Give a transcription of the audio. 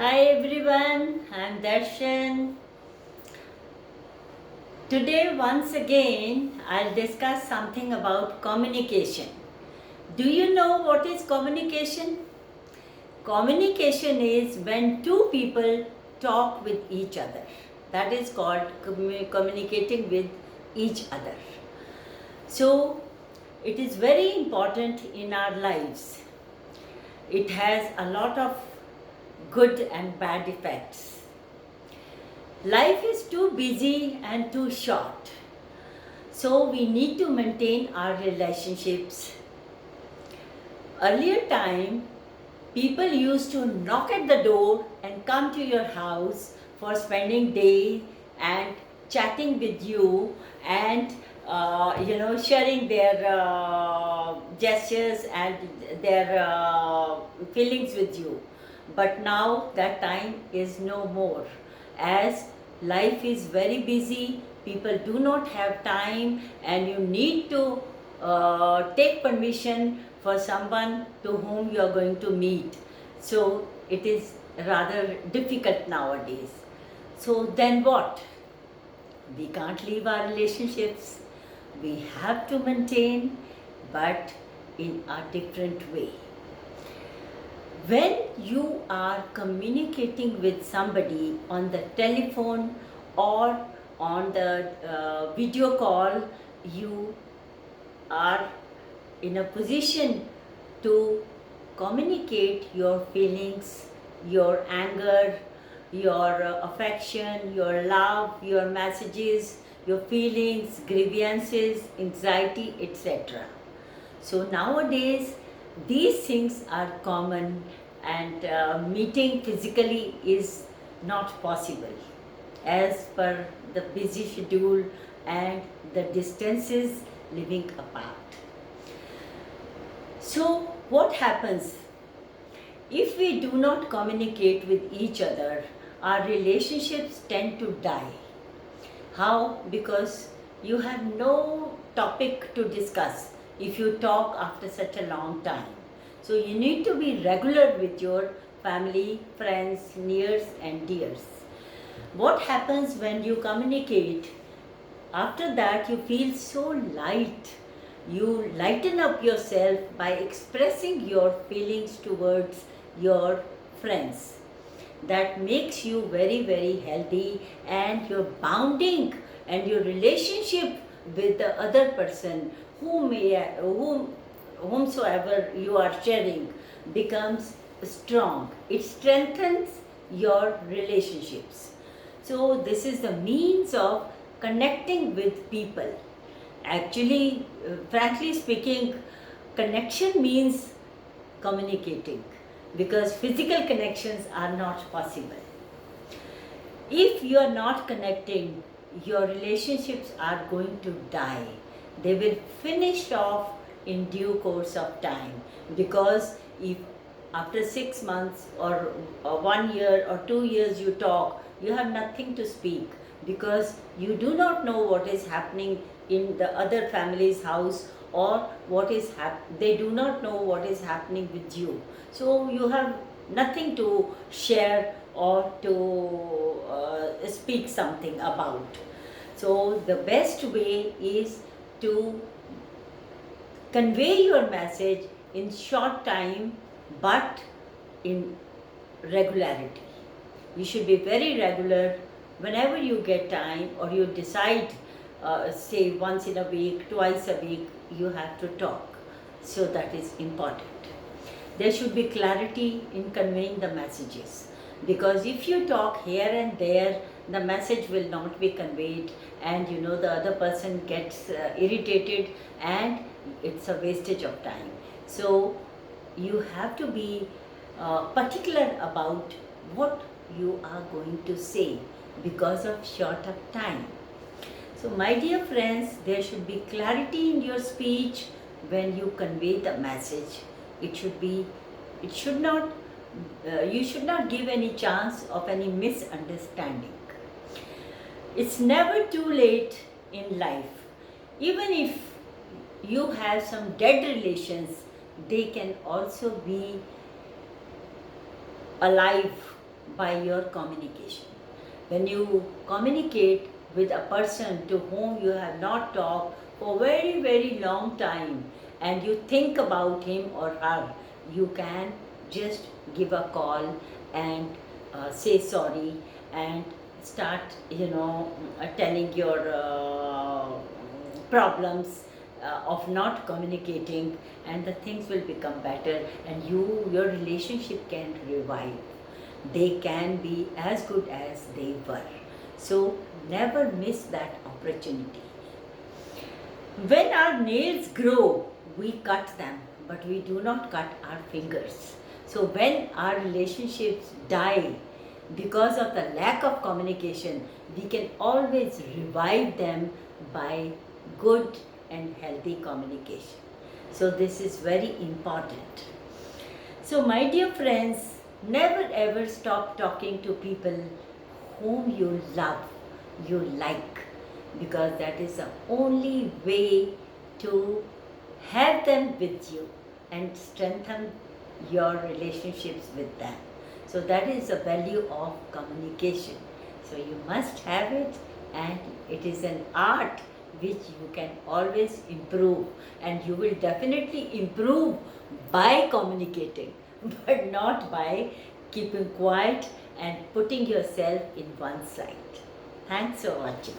Hi everyone, I'm Darshan. Today, once again, I'll discuss something about communication. Do you know what is communication? Communication is when two people talk with each other. That is called communicating with each other. So, it is very important in our lives. It has a lot of good and bad effects. Life is too busy and too short. So we need to maintain our relationships. Earlier time, people used to knock at the door and come to your house for spending day and chatting with you and sharing their gestures and their feelings with you. But now that time is no more, as life is very busy, people do not have time, and you need to take permission for someone to whom you are going to meet. So it is rather difficult nowadays. So then what? We can't leave our relationships. We have to maintain, but in a different way. When you are communicating with somebody on the telephone or on the video call, you are in a position to communicate your feelings, your anger, your affection, your love, your messages, your feelings, grievances, anxiety, etc. So nowadays, these things are common, and meeting physically is not possible as per the busy schedule and the distances living apart. So, what happens if we do not communicate with each other? Our relationships tend to die. How? Because you have no topic to discuss if you talk after such a long time. So you need to be regular with your family, friends, nears and dears. What happens when you communicate? After that, you feel so light. You lighten up yourself by expressing your feelings towards your friends. That makes you very, very healthy, and your bonding and your relationship with the other person whomsoever you are sharing becomes strong. It strengthens your relationships. So this is the means of connecting with people. Actually, frankly speaking, connection means communicating, because physical connections are not possible. If you are not connecting, your relationships are going to die. They will finish off in due course of time, because if after 6 months or 1 year or 2 years you talk, you have nothing to speak, because you do not know what is happening in the other family's house, or they do not know what is happening with you. So you have nothing to share or to speak something about. So the best way is to convey your message in short time, but in regularity. You should be very regular. Whenever you get time, or you decide, say once in a week, twice a week, you have to talk. So that is important. There should be clarity in conveying the messages, because if you talk here and there, the message will not be conveyed, and the other person gets irritated, and it's a wastage of time. So you have to be particular about what you are going to say, because of short of time. So my dear friends, there should be clarity in your speech when you convey the message. You should not give any chance of any misunderstanding. It's never too late in life. Even if you have some dead relations, they can also be alive by your communication. When you communicate with a person to whom you have not talked for a very, very long time and you think about him or her, you can just give a call and say sorry and start, telling your problems of not communicating, and the things will become better and your relationship can revive. They can be as good as they were. So never miss that opportunity. When our nails grow, we cut them, but we do not cut our fingers. So when our relationships die because of the lack of communication, we can always revive them by good and healthy communication. So this is very important. So my dear friends, never ever stop talking to people whom you love, you like, because that is the only way to have them with you and strengthen your relationships with them. So that is the value of communication. So you must have it, and it is an art which you can always improve, and you will definitely improve by communicating but not by keeping quiet and putting yourself in one side. Thanks for watching.